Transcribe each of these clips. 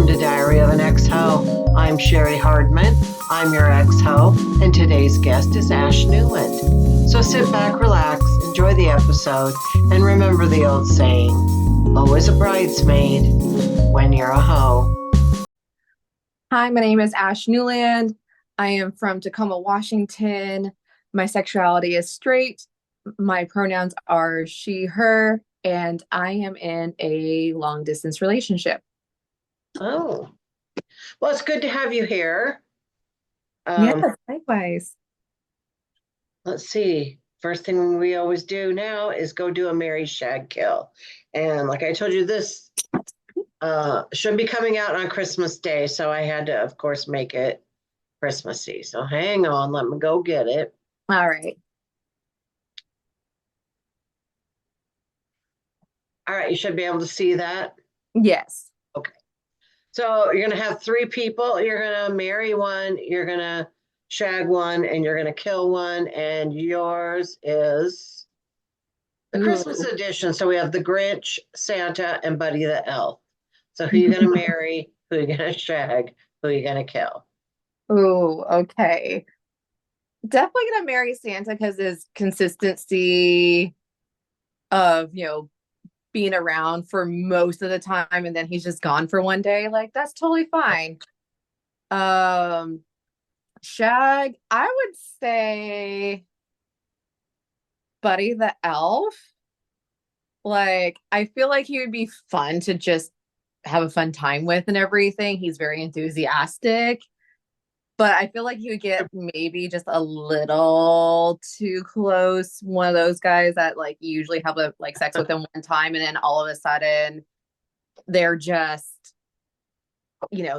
Welcome to Diary of an Ex-Ho. I'm Cheri Hardman. I'm your ex-ho, and today's guest is Ash Newland. So sit back, relax, enjoy the episode, and remember the old saying, always a bridesmaid when you're a hoe. Hi, my name is Ash Newland. I am from Tacoma, Washington. My sexuality is straight. My pronouns are she, her, and I am in a long distance relationship. Oh, well, it's good to have you here. Yes, Um, likewise. let's see. First thing we always do now is go do a Mary Shag Kill. And like I told you, this should be coming out on Christmas Day, so I had to, of course, make it Christmassy. So hang on, let me go get it. All right. All right, you should be able to see that. Yes. Okay. So you're going to have three people. You're going to marry one, you're going to shag one, and you're going to kill one. And yours is the Christmas Ooh. edition. So we have the Grinch, Santa, and Buddy the Elf. So who are you going to marry? Who are you going to shag? Who are you going to kill? Ooh, okay. Definitely gonna marry Santa because his consistency of, being around for most of the time and then he's just gone for one day. Like, that's totally fine. Um, Shag, I would say Buddy the Elf. Like, I feel like he would be fun to just have a fun time with and everything. He's very enthusiastic, but I feel like he would get maybe just a little too close. One of those guys that like usually have like sex with him one time and then all of a sudden they're just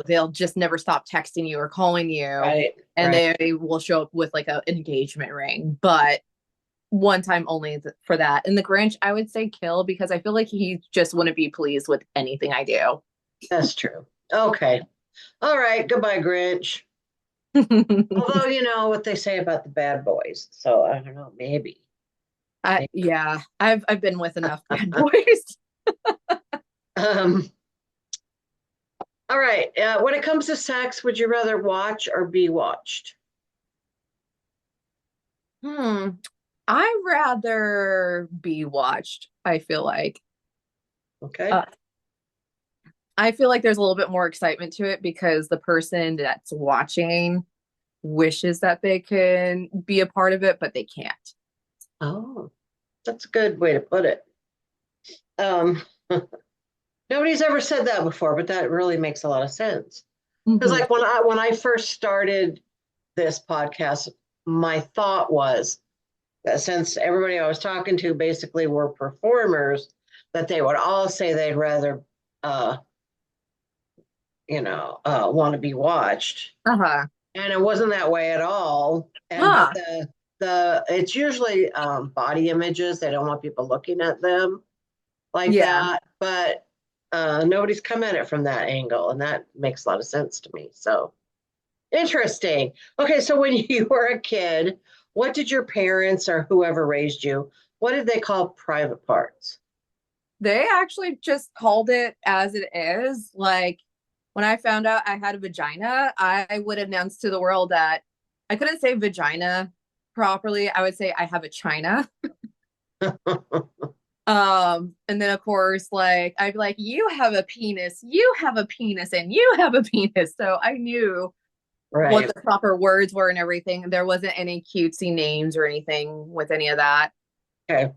they'll just never stop texting you or calling you, Right, and right. they will show up with like an engagement ring, but one time only for that. And the Grinch, I would say kill because I feel like he just wouldn't be pleased with anything I do. That's true. Okay. All right. Goodbye, Grinch. Although, you know what they say about the bad boys. So I don't know, maybe. Maybe. Yeah, I've been with enough bad boys. Um, all right. When it comes to sex, would you rather watch or be watched? Hmm. I rather be watched, I feel like. Okay. Uh, I feel like there's a little bit more excitement to it because the person that's watching wishes that they can be a part of it, but they can't. Oh, that's a good way to put it. Um, nobody's ever said that before, but that really makes a lot of sense. Because Mhm. like when I first started this podcast, my thought was that since everybody I was talking to basically were performers, that they would all say they'd rather uh, want to be watched. Uh-huh. And it wasn't that way at all. And but Huh. the it's usually body images. They don't want people looking at them like Yeah. that. But nobody's come at it from that angle, and that makes a lot of sense to me. So interesting. Okay, so when you were a kid, what did your parents or whoever raised you, what did they call private parts? They actually just called it as it is. Like when I found out I had a vagina, I would announce to the world that I couldn't say vagina properly. I would say I have a china. And then of course, like I'd be like, you have a penis, you have a penis, and you have a penis. So I knew what Right. the proper words were and everything. There wasn't any cutesy names or anything with any of that. Okay.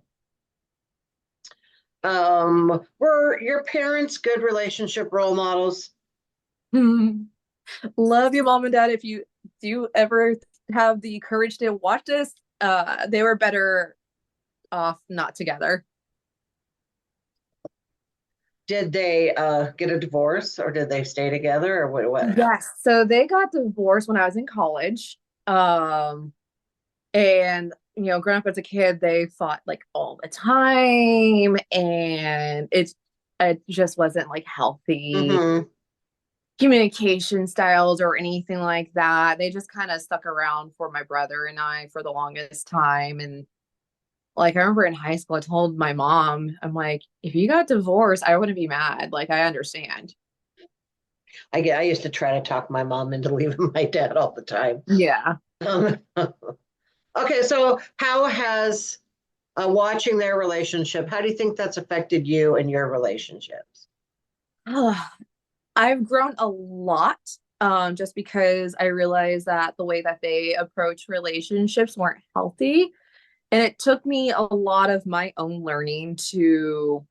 Were your parents good relationship role models? Love you, mom and dad. If you do ever have the courage to watch this, they were better off not together. Did they get a divorce or did they stay together or what happened? Yes. So they got divorced when I was in college. And growing up as a kid, they fought like all the time, and it just wasn't like healthy Mm-hmm. communication styles or anything like that. They just kind of stuck around for my brother and I for the longest time. And like I remember in high school, I told my mom, I'm like, if you got divorced, I wouldn't be mad. Like I understand. I used to try to talk my mom into leaving my dad all the time. Yeah. Okay, so how has watching their relationship, how do you think that's affected you and your relationships? I've grown a lot just because I realized that the way that they approach relationships weren't healthy. And it took me a lot of my own learning to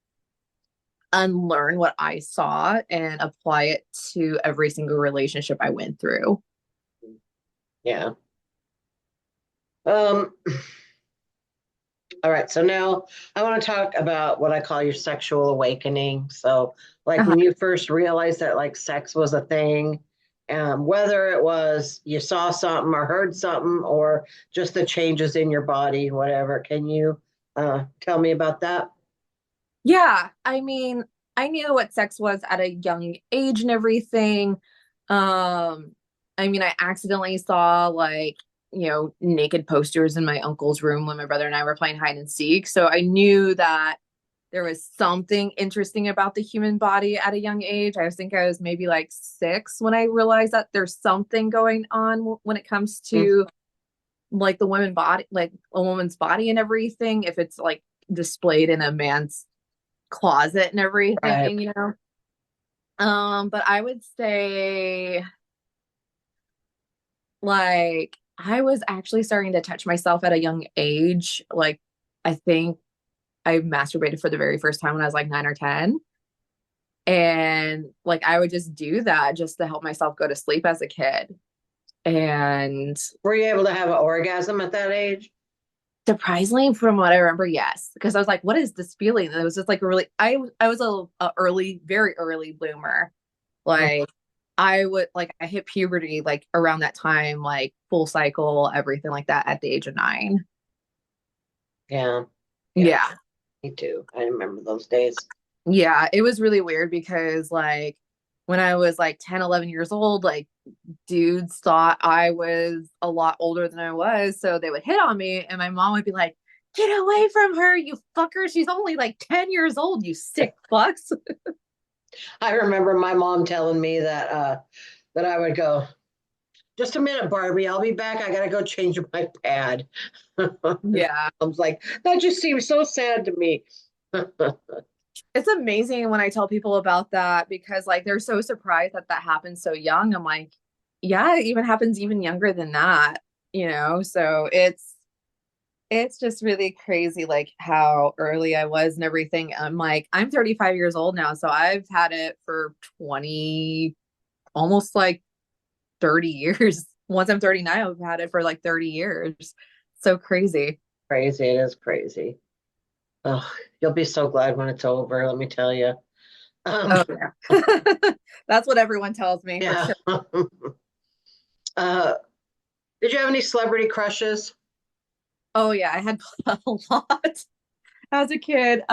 unlearn what I saw and apply it to every single relationship I went through. Yeah. Um, all right, so now I want to talk about what I call your sexual awakening. So, like Uh-huh. when you first realized that like sex was a thing, whether it was you saw something or heard something or just the changes in your body, whatever. Can you tell me about that? Yeah, I mean, I knew what sex was at a young age and everything. Um, I mean, I accidentally saw like, naked posters in my uncle's room when my brother and I were playing hide and seek. So I knew that there was something interesting about the human body at a young age. I think I was maybe like 6 when I realized that there's something going on when it comes Mm. to like the woman body, like a woman's body and everything, if it's like displayed in a man's closet and Right. everything. But I would say like I was actually starting to touch myself at a young age. Like I think I masturbated for the very first time when I was like 9 or 10. And like I would just do that just to help myself go to sleep as a kid. And Were you able to have an orgasm at that age? surprisingly, from what I remember, yes, because I was like, "What is this feeling?" And it was just like really, I was a early, very early bloomer. Mm. Like I hit puberty like around that time, like full cycle, everything like that at the age of 9. Yeah. Yeah. Yeah. Me too. I remember those days. Yeah, it was really weird because like when I was like 10, 11 years old, like dudes thought I was a lot older than I was. So they would hit on me, and my mom would be like, "Get away from her, you fucker. She's only like 10 years old, you sick fucks." I remember my mom telling me that I would go, just a minute, Barbie, I'll be back. I gotta go change my pad. I Yeah. was like, that just seems so sad to me. It's amazing when I tell people about that because like they're so surprised that that happens so young. I'm like, yeah, it even happens even younger than that. So it's just really crazy like how early I was and everything. I'm like, I'm 35 years old now, so I've had it for 20, almost like 30 years. Once I'm 39, I've had it for like 30 years. So crazy. Crazy, it is crazy. Oh, you'll be so glad when it's over, let me tell you. Oh yeah. That's what everyone tells me for Yeah. sure. uh, did you have any celebrity crushes? Oh yeah, I had a lot as a kid.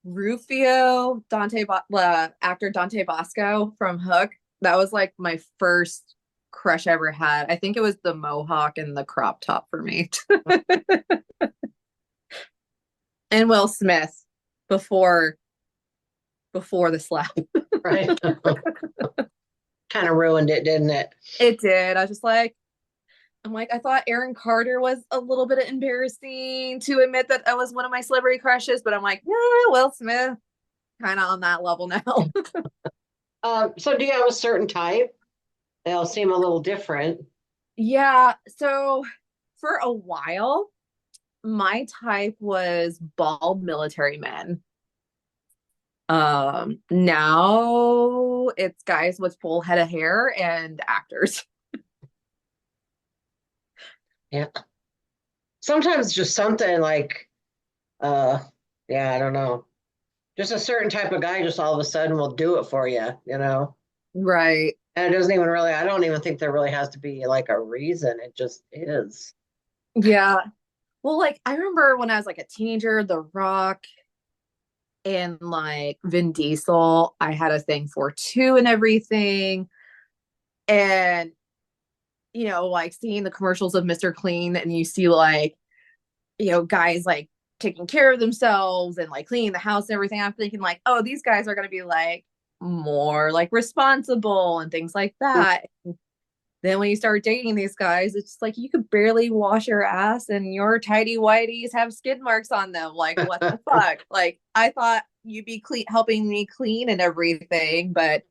Rufio, actor Dante Bosco from Hook. That was like my first crush I ever had. I think it was the mohawk and the crop top for me. And Will Smith before before the slap. Right. Kind of ruined it, didn't it? It did. I'm like, I thought Aaron Carter was a little bit embarrassing to admit that that was one of my celebrity crushes, but I'm like, yeah, Will Smith, kind of on that level now. So do you have a certain type? They all seem a little different. Yeah. So for a while, my type was bald military men. Now it's guys with full head of hair and actors. Yeah. Sometimes just something like, uh, yeah, I don't know. Just a certain type of guy just all of a sudden will do it for you. Right. And it doesn't even really, I don't even think there really has to be like a reason. It just is. Yeah. Well, like I remember when I was like a teenager, The Rock and like Vin Diesel, I had a thing for too and everything. And like seeing the commercials of Mr. Clean and you see like, guys like taking care of themselves and like cleaning the house and everything. I'm thinking like, oh, these guys are gonna be like more like responsible and things like that. Then when you start dating these guys, it's like you could barely wash your ass and your tidy whities have skid marks on them. Like, what the fuck? Like, I thought you'd be helping me clean and everything, but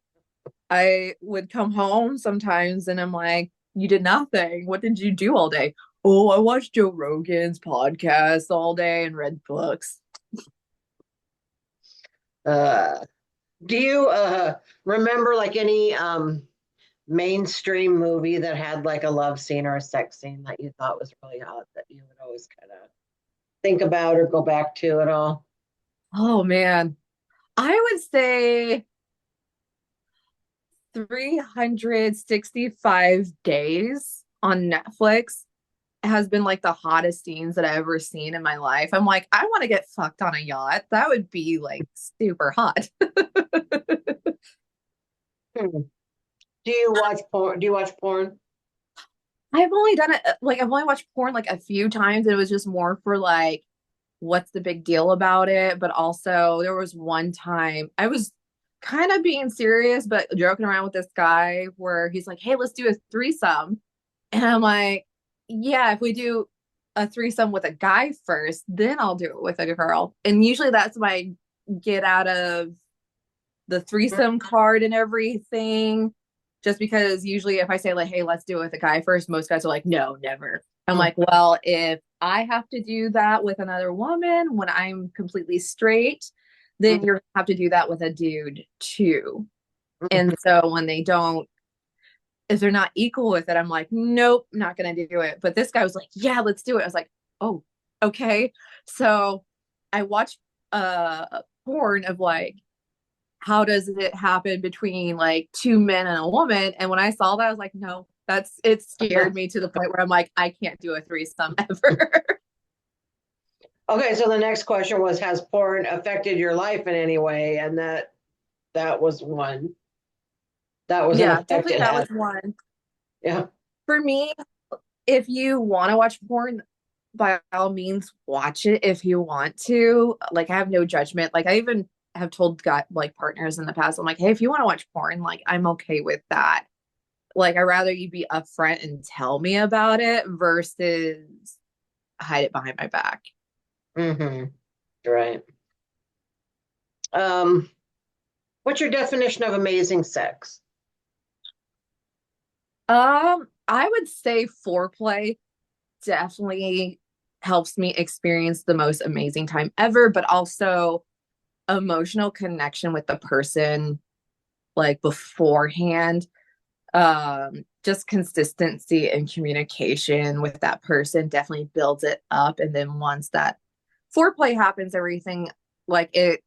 I would come home sometimes and I'm like, you did nothing. What did you do all day? Oh, I watched Joe Rogan's podcast all day and read books. Uh, do you remember like any mainstream movie that had like a love scene or a sex scene that you thought was really hot that you would always kind of think about or go back to at all? Oh man. I would say 365 days on Netflix has been like the hottest scenes that I've ever seen in my life. I'm like, I want to get fucked on a yacht. That would be like super hot. Hmm. Do you watch porn? Do you watch porn? I've only done it like I've only watched porn like a few times, and it was just more for like, what's the big deal about it? But also, there was one time I was kind of being serious, but joking around with this guy where he's like, "Hey, let's do a threesome," and I'm like, "Yeah, if we do a threesome with a guy first, then I'll do it with a girl." And usually, that's my get out of the threesome card and everything. Just because usually if I say like, hey, let's do it with a guy first, most guys are like, no, never. I'm like, well, if I have to do that with another woman when I'm completely straight, then you're gonna have to do that with a dude too. And so when they don't, if they're not equal with it, I'm like, nope, not gonna do it. But this guy was like, yeah, let's do it. I was like, oh, okay. So I watched porn of like how does it happen between like two men and a woman? And when I saw that, I was like, no, it scared me to the point where I'm like, I can't do a threesome ever. Okay, so the next question was, has porn affected your life in any way? And that was one. That was an Yeah, effect definitely it that was had. one. Yeah. For me, if you want to watch porn, by all means watch it if you want to. Like I have no judgment. Like I even have told got like partners in the past, I'm like, hey, if you want to watch porn, like I'm okay with that. Like I'd rather you be upfront and tell me about it versus hide it behind my back. Mm-hmm. Right. Um, what's your definition of amazing sex? I would say foreplay definitely helps me experience the most amazing time ever, but also emotional connection with the person like beforehand. Just consistency and communication with that person definitely builds it up. And then once that foreplay happens, everything like it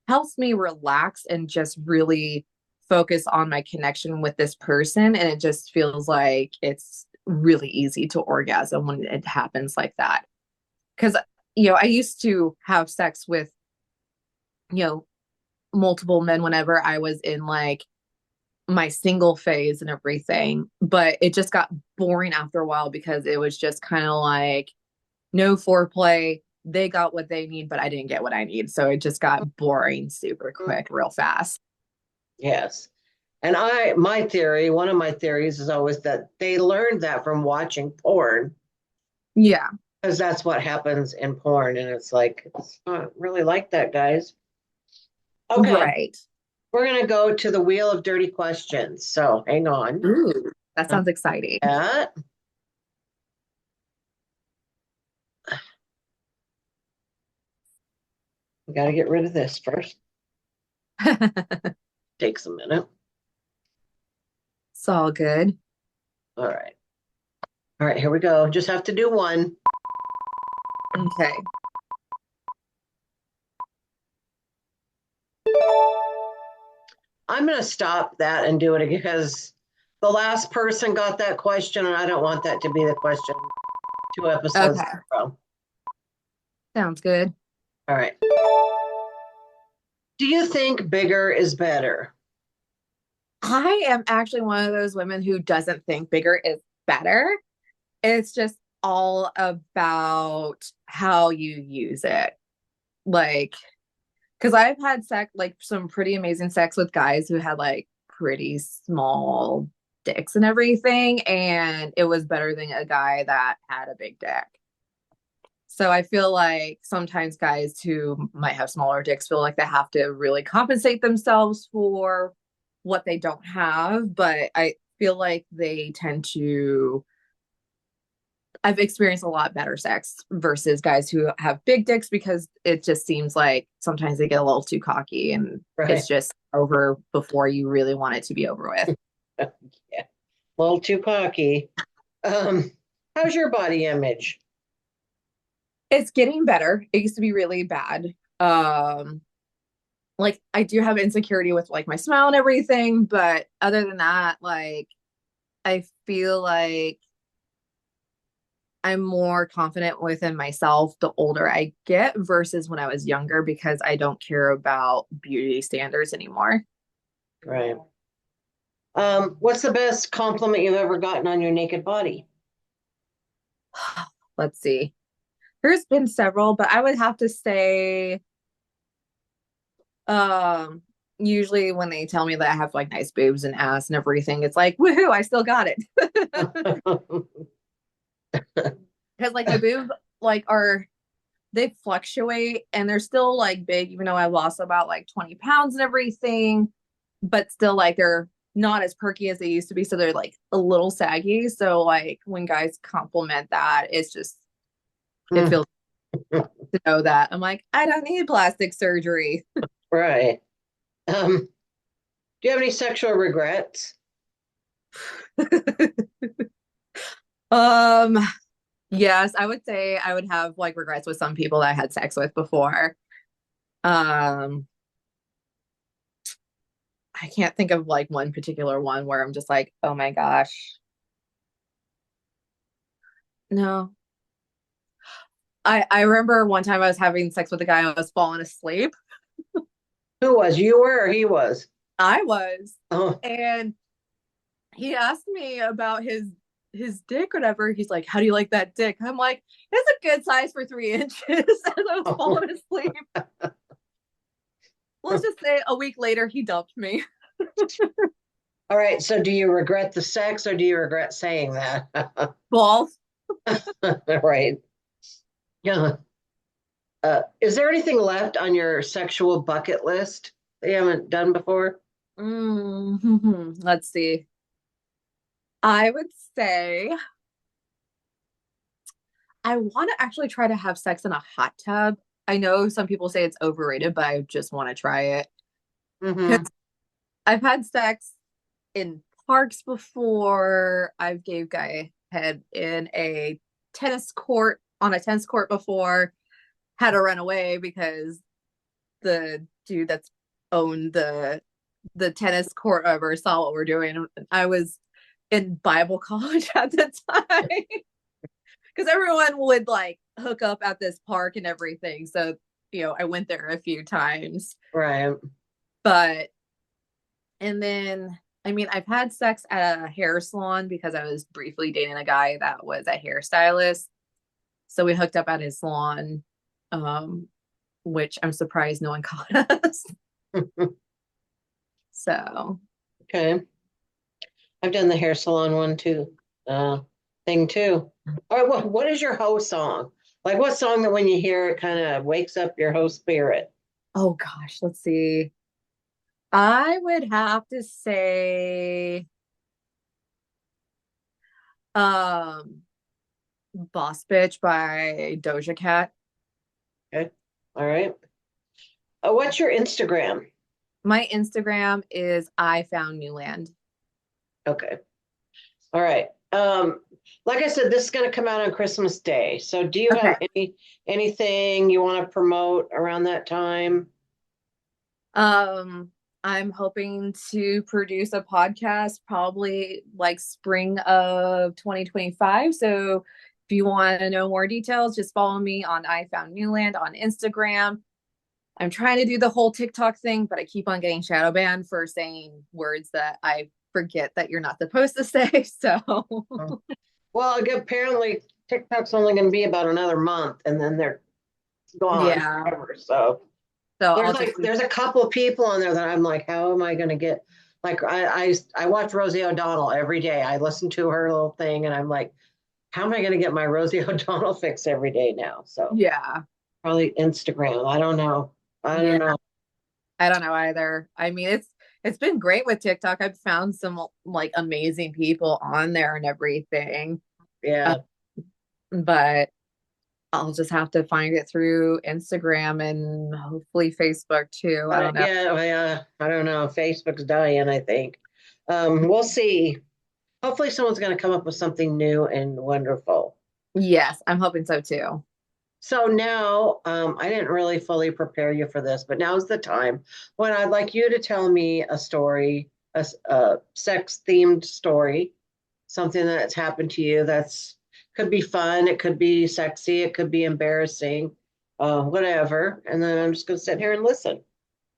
helps me relax and just really focus on my connection with this person. And it just feels like it's really easy to orgasm when it happens like that. Because, I used to have sex with, you know, multiple men whenever I was in like my single phase and everything. But it just got boring after a while because it was just kind of like no foreplay. They got what they need, but I didn't get what I need. So it just got boring super quick, real fast. Yes. And one of my theories is always that they learned that from watching porn, Yeah. because that's what happens in porn. And it's like, it's not really like that, guys. Okay. Right. We're going to go to the wheel of dirty questions. So hang on. Ooh, that sounds exciting. That. We got to get rid of this first. Takes a minute. It's all good. All right. All right, here we go. Just have to do one. Okay. I'm going to stop that and do it again because the last person got that question, and I don't want that to be the question 2 episodes Okay. in a row. Sounds good. All right. Do you think bigger is better? I am actually one of those women who doesn't think bigger is better. It's just all about how you use it. Like, Because I've had sex, like some pretty amazing sex with guys who had like pretty small dicks and everything, and it was better than a guy that had a big dick. So I feel like sometimes guys who might have smaller dicks feel like they have to really compensate themselves for what they don't have, but I feel like they tend to I've experienced a lot better sex versus guys who have big dicks because it just seems like sometimes they get a little too cocky and it's Right. just over before you really want it to be over with. Yeah. A little too cocky. Um, how's your body image? It's getting better. It used to be really bad. Like I do have insecurity with like my smile and everything, but other than that, like I feel like I'm more confident within myself the older I get versus when I was younger because I don't care about beauty standards anymore. Right. What's the best compliment you've ever gotten on your naked body? Let's see. There's been several, but I would have to say um usually when they tell me that I have like nice boobs and ass and everything, it's like, woohoo, I still got it. Because like my boobs like are they fluctuate and they're still like big, even though I lost about like 20 pounds and everything, but still like they're not as perky as they used to be. So they're like a little saggy. So like when guys compliment that, it's just it feels to know that. I'm like, I don't need plastic surgery. Right. Do you have any sexual regrets? um yes, I would say I would have like regrets with some people that I had sex with before. Um I can't think of like one particular one where I'm just like, oh my gosh. No. I remember one time I was having sex with a guy and I was falling asleep. Who was you were or he was? I was. Oh, And he asked me about his dick, whatever. He's like, how do you like that dick? I'm like, it's a good size for 3 inches. As I was oh. falling asleep. Let's just say a week later he dumped me. All right. So do you regret the sex or do you regret saying that? Balls. Right. Yeah. Is there anything left on your sexual bucket list that you haven't done before? Let's see. I would say I want to actually try to have sex in a hot tub. I know some people say it's overrated, but I just want to try it. Mm-hmm. Because I've had sex in parks before. I've gave guy head in a tennis court on a tennis court before. Had to run away because the dude that's owned the tennis court over saw what we're doing. I was in Bible college at the time because everyone would like hook up at this park and everything. So, I went there a few times. Right. But, and then, I mean, I've had sex at a hair salon because I was briefly dating a guy that was a hairstylist. So we hooked up at his salon, um, which I'm surprised no one caught us. So, Okay. I've done the hair salon one too. Thing too. All right. What is your host song? Like what song that when you hear it kind of wakes up your host spirit? oh gosh, let's see. I would have to say, um, Boss Bitch by Doja Cat. Okay. All right. What's your Instagram? My Instagram is I found Newland. Okay. All right. Like I said, this is going to come out on Christmas Day. So do you Okay. have anything you want to promote around that time? Um, I'm hoping to produce a podcast probably like spring of 2025. So if you want to know more details, just follow me on I Found Newland on Instagram. I'm trying to do the whole TikTok thing, but I keep on getting shadow banned for saying words that I forget that you're not supposed to say. So Well, apparently TikTok's only going to be about another month and then they're gone yeah. forever. So So I'll just there's a couple people on there that I'm like, how am I going to get, like, I watch Rosie O'Donnell every day. I listen to her little thing and I'm like, how am I going to get my Rosie O'Donnell fix every day now? So yeah. probably Instagram. I don't know. I Yeah. don't know. I don't know either. I mean, it's been great with TikTok. I've found some like amazing people on there and everything. Uh, Yeah. but I'll just have to find it through Instagram and hopefully Facebook too. I don't know. Yeah. I don't know. Facebook's dying, I think. We'll see. Hopefully someone's going to come up with something new and wonderful. Yes, I'm hoping so too. So now, I didn't really fully prepare you for this, but now's the time when I'd like you to tell me a story, a sex themed story, something that's happened to you that's could be fun, it could be sexy, it could be embarrassing, whatever. And then I'm just going to sit here and listen.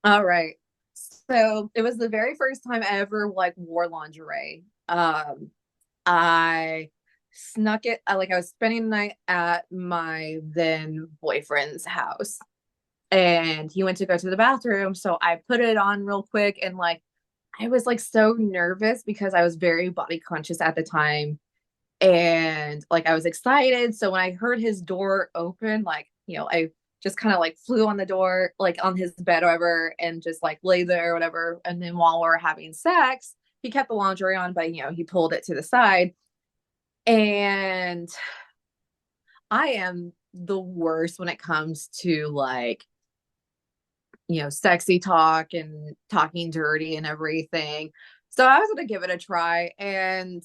All right. So it was the very first time I ever like wore lingerie. I snuck it. Like I was spending the night at my then boyfriend's house, and he went to go to the bathroom. So I put it on real quick, and like I was like so nervous because I was very body conscious at the time, and like I was excited. So when I heard his door open, like I just kind of like flew on the door, like on his bed or whatever, and just like lay there or whatever. And then while we are having sex, he kept the lingerie on, but he pulled it to the side. And I am the worst when it comes to like, sexy talk and talking dirty and everything. So I was going to give it a try. And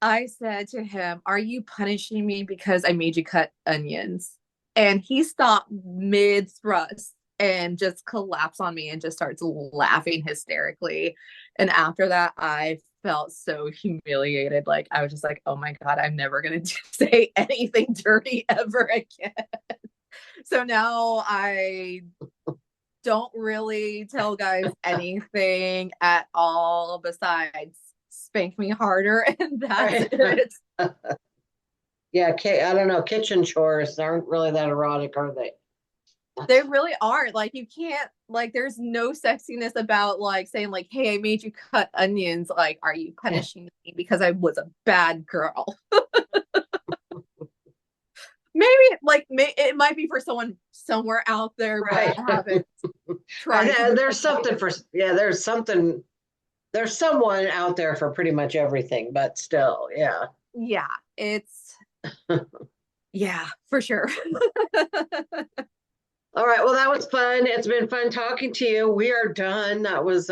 I said to him, "Are you punishing me because I made you cut onions?" And he stopped mid thrust and just collapsed on me and just starts laughing hysterically. And after that, I felt so humiliated. Like I was just like, "Oh my God, I'm never gonna say anything dirty ever again." So now I don't really tell guys anything at all besides spank me harder, and that's Right. it. Yeah. I don't know. Kitchen chores aren't really that erotic, are they? They really aren't. Like you can't like there's no sexiness about like saying like, "Hey, I made you cut onions." Like, are you punishing me because I was a bad girl? Maybe like it might be for someone somewhere out there, but Right. I haven't tried to. There's something for, yeah, there's someone out there for pretty much everything, but still, yeah. Yeah, it's yeah, for sure. All right. Well, that was fun. It's been fun talking to you. We are done. That was,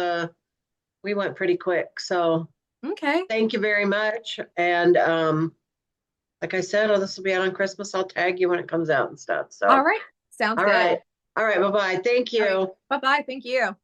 we went pretty quick. So Okay. thank you very much. And, like I said, oh, this will be out on Christmas. I'll tag you when it comes out and stuff. All So, right. Sounds all good. right. All right. Bye bye. Thank All right. you. Bye-bye. Thank you.